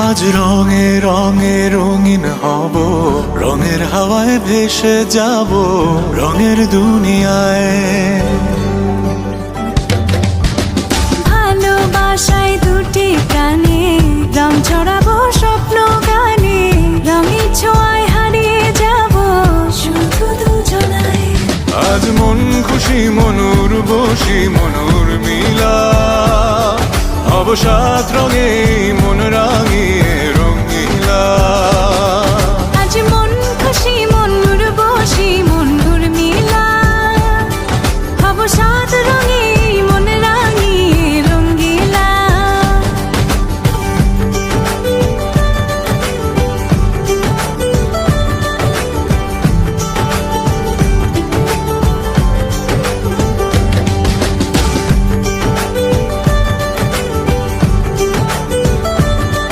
আজ রঙে রঙে রঙিন হব, রঙের হাওয়ায় ভেসে যাব রঙের দুনিয়ায়। ভালোবাসায় দুটি প্রাণে রং ছড়াবো স্বপ্ন গানে, রঙের ছোঁয়ায় হারিয়ে যাব শুধু দুজনায়। আজ মন খুশি মনুর বসি মনুর মিলা, অবসাদ